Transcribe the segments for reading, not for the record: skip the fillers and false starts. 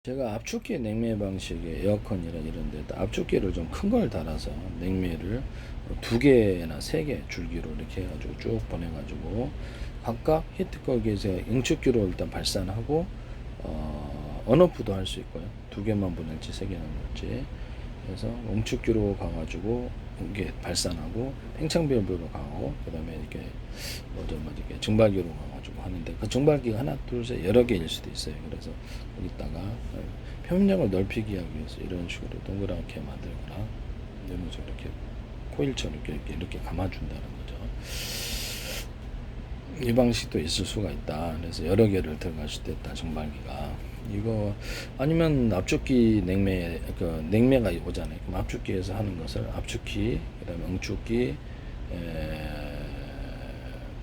제가 압축기 냉매 방식의 에어컨이나 이런 데 압축기를 좀 큰 걸 달아서 냉매를 두 개나 세 개 줄기로 이렇게 해가지고 쭉 보내가지고 각각 히트거기에서 응축기로 일단 발산하고 언오프도 할 수 있고요. 두 개만 보낼지 세 개만 보낼지. 그래서 응축기로 가가지고 이게 발산하고 팽창밸브로 가고 그다음에 이렇게 이렇게 증발기로 가가지고 하는데 그 증발기가 하나 둘 셋 여러 개일 수도 있어요. 그래서 거기다가 표면력을 넓히기 하기 위해서 이런 식으로 동그랗게 만들거나 이런 식으로 이렇게 코일처럼 이렇게 감아준다는 거죠. 이 방식도 있을 수가 있다. 그래서 여러 개를 들어갈 수도 있다. 증발기가 이거 아니면 압축기 냉매 그 냉매가 오잖아요. 그럼 압축기에서 하는 것을 압축기 그다음에 응축기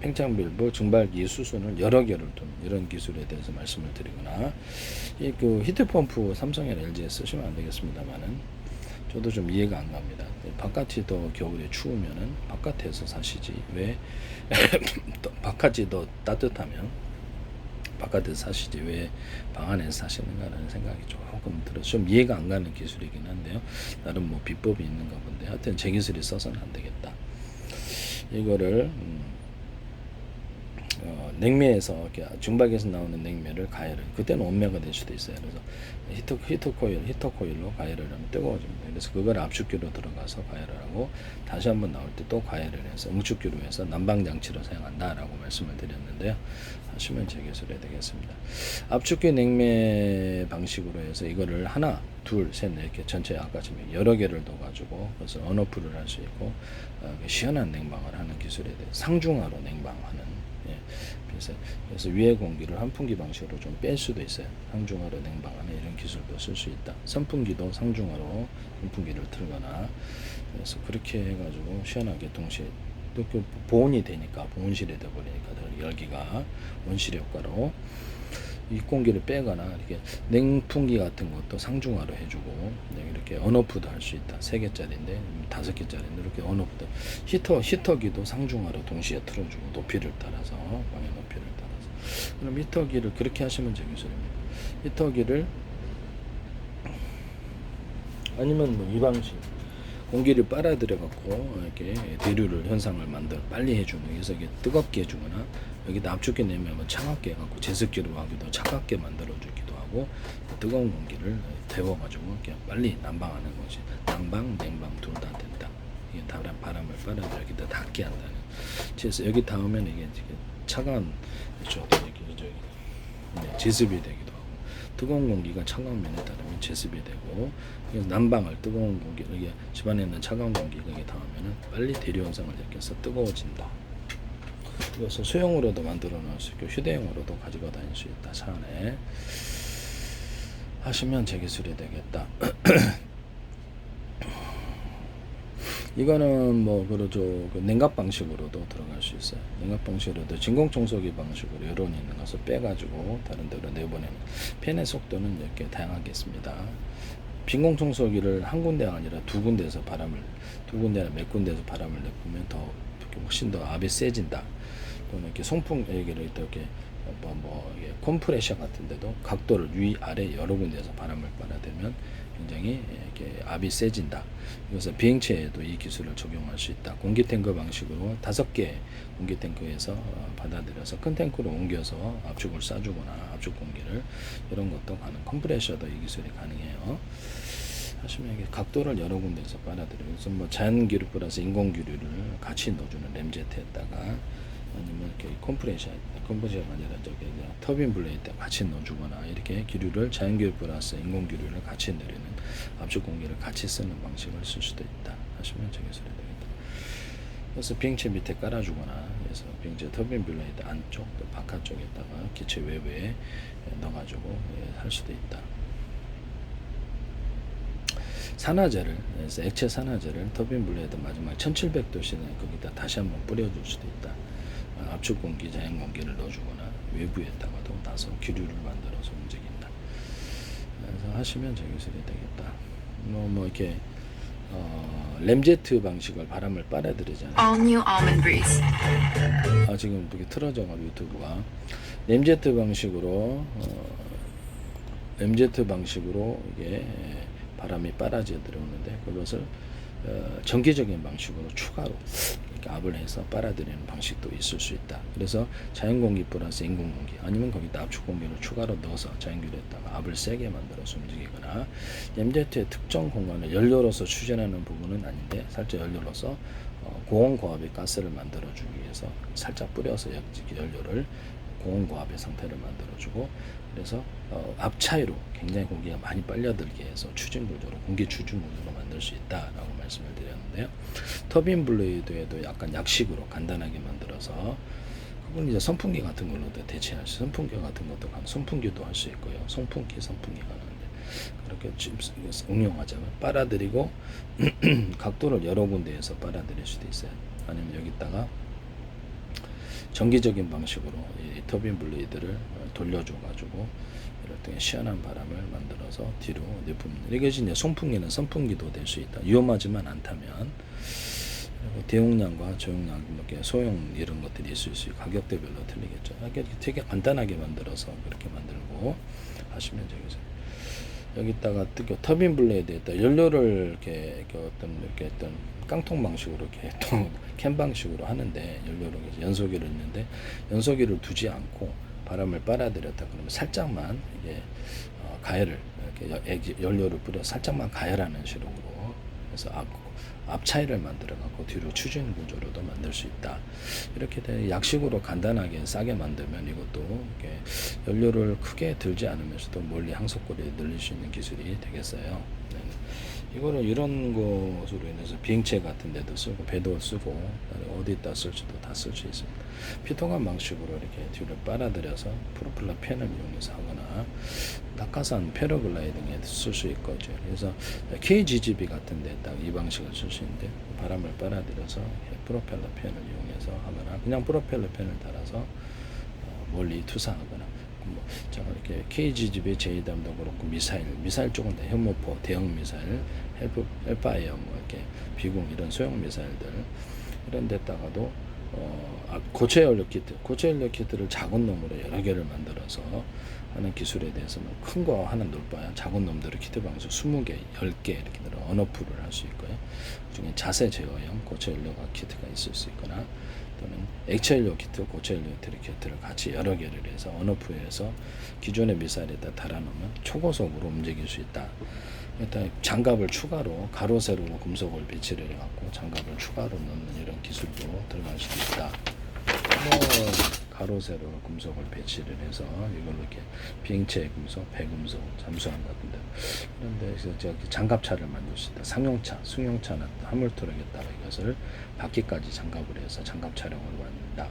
팽창밸브 증발기 수순을 여러 개를 두는 이런 기술에 대해서 말씀을 드리거나 이 그 히트펌프 삼성이나 LG에 쓰시면 안 되겠습니다만은 저도 좀 이해가 안 갑니다. 바깥이 더 겨울에 추우면은 바깥에서 사시지 왜 바깥이 더 따뜻하면 바깥에서 사시지 왜 방 안에서 사시는가라는 생각이 조금 들어서 좀 이해가 안 가는 기술이긴 한데요. 나름 뭐 비법이 있는가 본데 하여튼 제 기술이 써서는 안 되겠다. 이거를 냉매에서 이렇게 증박에서 나오는 냉매를 가열을 그때는 온매가 될 수도 있어요. 그래서 히터 코일로 가열을 하면 뜨거워집니다. 그래서 그걸 압축기로 들어가서 가열을 하고 다시 한번 나올 때 또 가열을 해서 응축기로 해서 난방 장치로 사용한다라고 말씀을 드렸는데요. 하시면 제 기술이 되겠습니다. 압축기 냉매 방식으로 해서 이거를 하나, 둘, 셋, 넷 이렇게 전체 아까처럼 여러 개를 둬가지고 그래서 언오프를 할 수 있고 시원한 냉방을 하는 기술에 대해 상중하로 냉방하는 그래서 위에 공기를 환풍기 방식으로 좀 뺄 수도 있어요. 상중하로 냉방하는 이런 기술도 쓸 수 있다. 선풍기도 상중하로 선풍기를 틀거나 그래서 그렇게 해가지고 시원하게 동시에 또 그 보온이 되니까 보온실에 돼버리니까 열기가 온실 효과로 입공기를 빼거나 이렇게 냉풍기 같은 것도 상중하로 해주고 이렇게 언오프도 할 수 있다. 3개짜리인데 5개짜리인데 이렇게 언오프도 히터기도 상중하로 동시에 틀어주고 높이를 따라서 방의 높이를 따라서 그럼 히터기를 그렇게 하시면 제 기술입니다. 히터기를 아니면 뭐 이 방식 공기를 빨아들여 갖고 이렇게 대류를 현상을 만들 빨리 해주는 그래서 이게 뜨겁게 해주거나 여기다 압축기 내면 차갑게 해갖고 제습기로 하기도 차갑게 만들어 주기도 하고 뜨거운 공기를 데워가지고 이렇게 빨리 난방하는 것이 난방 냉방 둘 다 된다. 이게 바람을 빨아들여 여기다 닿게 한다는. 그래서 여기 닿으면 이게 차가운 제습이 되기도 하고 뜨거운 공기가 차가운 면에 따르면 제습이 되고 그래서 난방을 뜨거운 공기 이게 집안에 있는 차가운 공기가 여기 닿으면 빨리 대류 현상을 일으켜서 뜨거워진다. 그래서 소형으로도 만들어 놓을 수 있고 휴대용으로도 가지고 다닐 수 있다. 차 안에 하시면 제 기술이 되겠다. 이거는 뭐 그러죠. 그 냉각 방식으로도 들어갈 수 있어요. 냉각 방식으로도 진공 청소기 방식으로 여론이 있는 것을 빼가지고 다른 데로 내보내는 팬의 속도는 이렇게 다양하게 있습니다. 진공 청소기를 한 군데가 아니라 두 군데에서 두 군데나 몇 군데에서 바람을 내보면 더 훨씬 더 압이 세진다. 또는 이렇게 송풍 얘기를 이렇게 이게 컴프레셔 같은데도 각도를 위 아래 여러 군데에서 바람을 빨아들면 굉장히 이렇게 압이 세진다. 그래서 비행체에도 이 기술을 적용할 수 있다. 공기 탱크 방식으로 5개 공기 탱크에서 받아들여서 큰 탱크로 옮겨서 압축을 쏴주거나 압축 공기를 이런 것도 가능. 컴프레셔도 이 기술이 가능해요. 하시면 이게 각도를 여러 군데에서 빨아들여요. 그래서 뭐 자연기류 플러스 인공기류를 같이 넣어주는 램제트에다가 아니면 이렇게 컴프레셔가 아니라 터빈 블레이드 같이 넣어주거나 이렇게 기류를 자연기류 플러스 인공기류를 같이 내리는 압축 공기를 같이 쓰는 방식을 쓸 수도 있다. 하시면 제 기술이 되겠다. 그래서 비행체 밑에 깔아주거나 그래서 비행체 터빈 블레이드 안쪽 또 바깥쪽에다가 기체 외부에 넣어가지고 할 수도 있다. 산화제를 그래서 액체 산화제를 터빈 블레이드 마지막 1700도 시에 거기다 다시 한번 뿌려줄 수도 있다. 압축 공기, 자연 공기를 넣어주거나 외부에다가도 나서 기류를 만들어서 움직인다. 그래서 하시면 제 기술이 되겠다. 뭐 이렇게 램제트 방식을 바람을 빨아들이잖아요. All new almond breeze. 지금 이렇게 틀어져가지고 유튜브가 램제트 방식으로 MZ 방식으로 이게 바람이 빨아져 들어오는데 그것을 정기적인 방식으로 추가로 이렇게 압을 해서 빨아들이는 방식도 있을 수 있다. 그래서 자연공기 플러스 인공공기 아니면 거기다 압축공기를 추가로 넣어서 자연규리에다가 압을 세게 만들어서 움직이거나 MZ의 특정 공간을 연료로서 추진하는 부분은 아닌데 살짝 연료로서 고온고압의 가스를 만들어주기 위해서 살짝 뿌려서 연료를 고온고압의 상태를 만들어주고 그래서 압 차이로 굉장히 공기가 많이 빨려들게 해서 추진 구조로 공기 추진 구조로 만들 수 있다라고 말씀을 드렸는데요. 터빈 블레이드에도 약간 약식으로 간단하게 만들어서 그건 이제 선풍기 같은 걸로도 대체할 수 선풍기 같은 것도 선풍기도 할 수 있고요. 송풍기, 선풍기가 나는데 그렇게 응용하자면 빨아들이고 각도를 여러 군데에서 빨아들일 수도 있어요. 아니면 여기다가 정기적인 방식으로 이 터빈 블레이드를 돌려줘가지고 이럴 때 시원한 바람을 만들어서 뒤로 내뿜는 이것이 이제 송풍기는 선풍기도 될 수 있다. 위험하지만 않다면 대용량과 저용량 이렇게 소형 이런 것들이 있을 수 있고 가격대별로 틀리겠죠. 되게 간단하게 만들어서 그렇게 만들고 하시면 되겠어요. 여기다가 터빈 블레이드에다 연료를 이렇게 어떤 깡통 방식으로 이렇게 캔 방식으로 하는데 연료를 연소기를 있는데 연소기를 두지 않고 바람을 빨아들였다 그러면 살짝만 이게 가열을 이렇게 연료를 뿌려 살짝만 가열하는 식으로 해서 압 차이를 만들어 갖고 뒤로 추진 구조로도 만들 수 있다. 이렇게 약식으로 간단하게 싸게 만들면 이것도 이렇게 연료를 크게 들지 않으면서도 멀리 항속거리를 늘릴 수 있는 기술이 되겠어요. 네. 이거는 이런 것으로 인해서 비행체 같은 데도 쓰고 배도 쓰고 어디다 쓸지도 다 쓸 수 있습니다. 피톤감 방식으로 이렇게 뒤를 빨아들여서 프로펠러 팬을 이용해서 하거나 낙하산 패러글라이딩에 쓸 수 있거든요. 그래서 KGGB 같은 데 딱 이 방식을 쓸 수 있는데 바람을 빨아들여서 프로펠러 팬을 이용해서 하거나 그냥 프로펠러 팬을 달아서 멀리 투사하거나 이렇게 KGGB 제이담도 그렇고 미사일 쪽은 다 현모포 대형 미사일 헬파이어 이렇게 비공 이런 소형 미사일들 이런 데다가도 고체 연료 키트를 작은 놈으로 여러 개를 만들어서 하는 기술에 대해서는 큰 거 하나 넣을 바에 작은 놈들을 키트 방식 20개, 10개 이렇게 들어 언어풀을 할 수 있고요. 그중에 자세 제어형 고체 연료가 키트가 있을 수 있거나 또는 액체 연료 키트, 고체 연료 키트를 같이 여러 개를 해서 언어풀에서 기존의 미사일에다 달아놓으면 초고속으로 움직일 수 있다. 일단 장갑을 추가로 가로 세로로 금속을 배치를 해갖고 장갑을 추가로 넣는 이런 기술도 들어갈 수도 있다. 가로 세로로 금속을 배치를 해서 이걸로 이렇게 비행체 금속, 배금속, 잠수함 같은데 그런데 저기 장갑차를 만들 수 있다. 상용차, 승용차나 화물트럭에다가 이것을 바퀴까지 장갑을 해서 장갑 촬영을 만든다.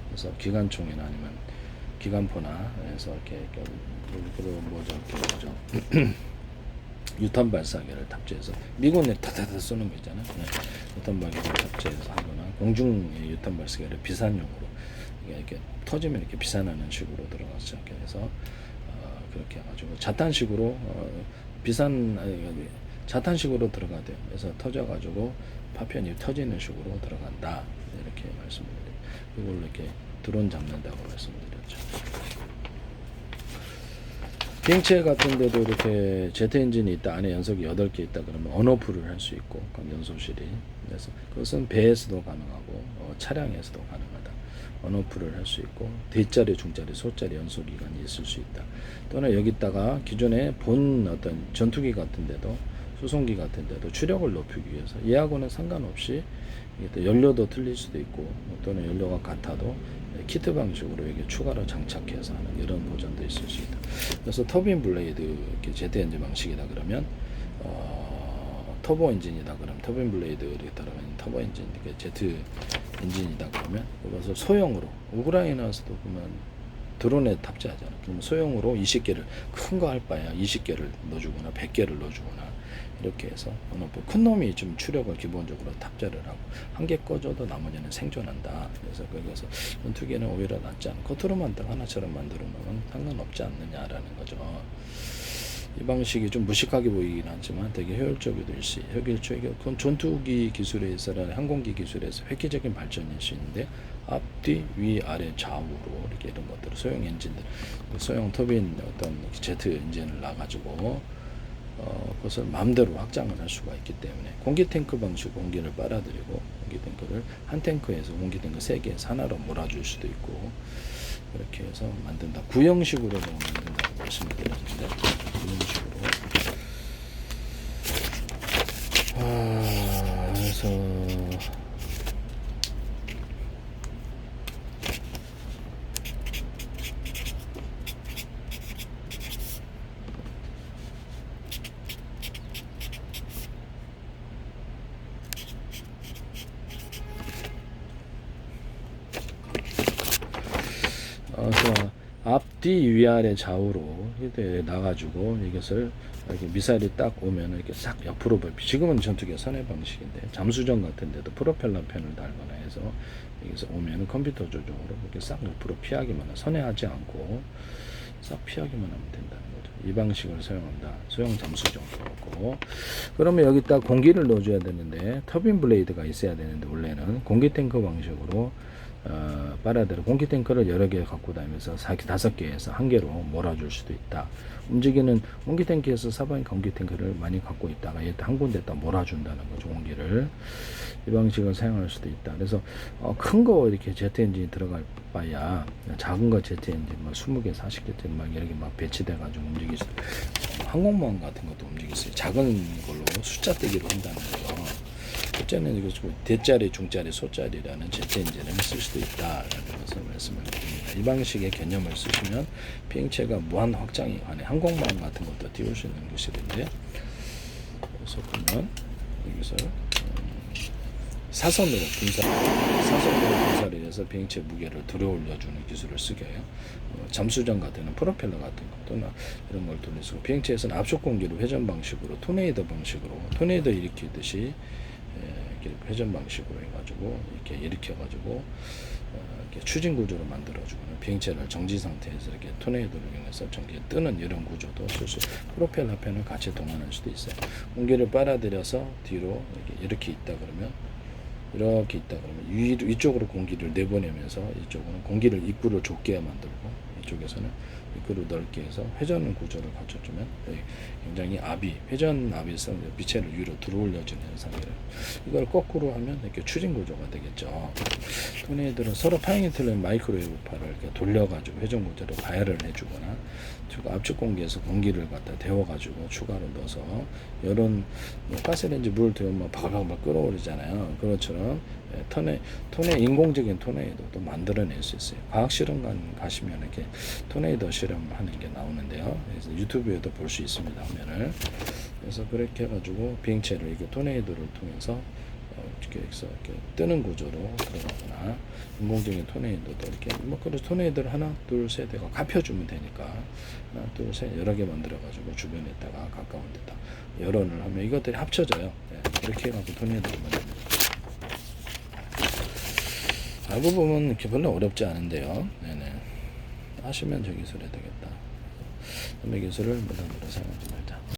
그래서 기관총이나 아니면 기관포나 해서 이렇게 유탄 발사기를 탑재해서 미군에 타타타 쏘는 거 있잖아요. 네. 유탄 발사기를 탑재해서 하거나 공중 유탄 발사기를 비산용으로 이렇게 터지면 이렇게 비산하는 식으로 들어가서 이렇게 해서 그렇게 해가지고 자탄식으로 자탄식으로 들어가대요. 그래서 터져가지고 파편이 터지는 식으로 들어간다. 이렇게 말씀드려요. 이걸로 이렇게 드론 잡는다고 말씀드렸죠. 비행체 같은 데도 이렇게 제트 엔진이 있다. 안에 연석이 8개 있다 그러면 언어풀을 할 수 있고 연소실이. 그래서 그것은 배에서도 가능하고 차량에서도 가능하다. 언어풀을 할 수 있고 대짜리, 중짜리, 소짜리 연소기관이 있을 수 있다. 또는 여기다가 기존에 본 어떤 전투기 같은 데도 수송기 같은 데도 추력을 높이기 위해서 얘하고는 상관없이 연료도 틀릴 수도 있고 또는 연료가 같아도 키트 방식으로 이게 추가로 장착해서 하는 이런 버전도 있을 수 있다. 그래서 터빈 블레이드 제트 엔진 방식이다 그러면 터보 엔진이다 그러면 터빈 블레이드에 따르면 터보 엔진 제트 엔진이다 그러면 그래서 소형으로 우크라이나에서도 보면 드론에 탑재하잖아. 그러면 소형으로 20개를 큰 거 할 바야 20개를 넣어주거나 100개를 넣어주거나 이렇게 해서 큰 놈이 좀 추력을 기본적으로 탑재를 하고 한 개 꺼져도 나머지는 생존한다. 그래서 거기서 두 개는 오히려 낫지 않고 겉으로만 딱 하나처럼 만들어 놓으면 상관없지 않느냐라는 거죠. 이 방식이 좀 무식하게 보이긴 하지만 되게 효율적이고 그건 전투기 기술에서나 항공기 기술에서 획기적인 발전일 수 있는데 앞뒤 위 아래 좌우로 이렇게 이런 것들 소형 엔진들 소형 터빈 어떤 제트 엔진을 놔가지고 그것을 마음대로 확장을 할 수가 있기 때문에 공기 탱크 방식 공기를 빨아들이고 공기 탱크를 한 탱크에서 공기 탱크 3개에서 하나로 몰아줄 수도 있고 그렇게 해서 만든다. 구형식으로 만든다고 말씀을 드렸는데 구형식으로 그래서 앞뒤 위아래 좌우로 이렇게 나가지고 이것을 이렇게 미사일이 딱 오면 이렇게 싹 옆으로 지금은 전투기가 선회 방식인데 잠수정 같은데도 프로펠러 펜을 달거나 해서 여기서 오면 컴퓨터 조종으로 이렇게 싹 옆으로 피하기만 선회하지 않고 싹 피하기만 하면 된다는 거죠. 이 방식을 사용한다. 소형 잠수정도 그렇고 그러면 여기다 공기를 넣어줘야 되는데 터빈 블레이드가 있어야 되는데 원래는 공기 탱크 방식으로 빨아들여 공기 탱크를 여러 개 갖고 다니면서 5개에서 1개로 몰아줄 수도 있다. 움직이는 공기 탱크에서 사방에 공기 탱크를 많이 갖고 있다가 한 군데다 몰아준다는 거죠. 공기를 이 방식을 사용할 수도 있다. 그래서 큰 거 이렇게 제트 엔진이 들어갈 바야 작은 거 제트 엔진 뭐 20개, 40개 막 이렇게 막 배치돼 가지고 움직일 수 항공모함 같은 것도 움직일 수 있어요. 작은 걸로 숫자 떼기로 한다는 거죠. 첫째는 이거 대짜리, 중짜리, 소짜리라는 제트 엔진을 쓸 수도 있다라는 것을 말씀을 드립니다. 이 방식의 개념을 쓰시면 비행체가 무한 확장이 가능, 항공모함 같은 것도 띄울 수 있는 기술인데, 그래서 보면 여기서 사선으로 분사를 해서 비행체 무게를 들어올려주는 기술을 쓰게 해요. 잠수정 같은 프로펠러 같은 것도 이런 걸 돌려서 비행체에서는 압축 공기를 회전 방식으로 토네이도 방식으로 토네이도 일으키듯이 회전 방식으로 해가지고 이렇게 일으켜가지고 이렇게 추진 구조로 만들어주거나 비행체를 정지 상태에서 이렇게 토네이도를 이용해서 전기에 뜨는 이런 구조도 프로펠러 펜을 같이 동원할 수도 있어요. 공기를 빨아들여서 뒤로 이렇게 있다 그러면 위쪽으로 공기를 내보내면서 이쪽으로는 공기를 입구를 좁게 만들고 이쪽에서는 입구를 넓게 해서 회전 구조를 갖춰주면 굉장히 회전 압에서 빛체를 위로 들어올려주는 현상이에요. 이걸 거꾸로 하면 이렇게 추진 구조가 되겠죠. 토네이도는 서로 파행이 틀린 마이크로웨이브파를 이렇게 돌려가지고 회전 구조를 가열을 해주거나 압축 공기에서 공기를 갖다 데워가지고 추가로 넣어서 이런 가스레인지 물 데우면 바글바글 끓어오르잖아요. 그것처럼 인공적인 토네이도도 만들어낼 수 있어요. 과학 실험관 가시면 이렇게 토네이도 실험하는 게 나오는데요. 그래서 유튜브에도 볼 수 있습니다. 화면을. 그래서 그렇게 해가지고 비행체를 이렇게 토네이도를 통해서 이렇게 뜨는 구조로 들어가거나 인공적인 토네이도도 이렇게 그래서 토네이도를 하나, 둘, 셋 해가 갚혀주면 되니까 하나, 둘, 셋 여러 개 만들어가지고 주변에다가 가까운 데다 열원을 하면 이것들이 합쳐져요. 네, 이렇게 해가지고 토네이도를 만듭니다. 알고 보면 이렇게 별로 어렵지 않은데요. 네네. 하시면 저 기술이 되겠다. 기술을 무단으로 사용하지 말자.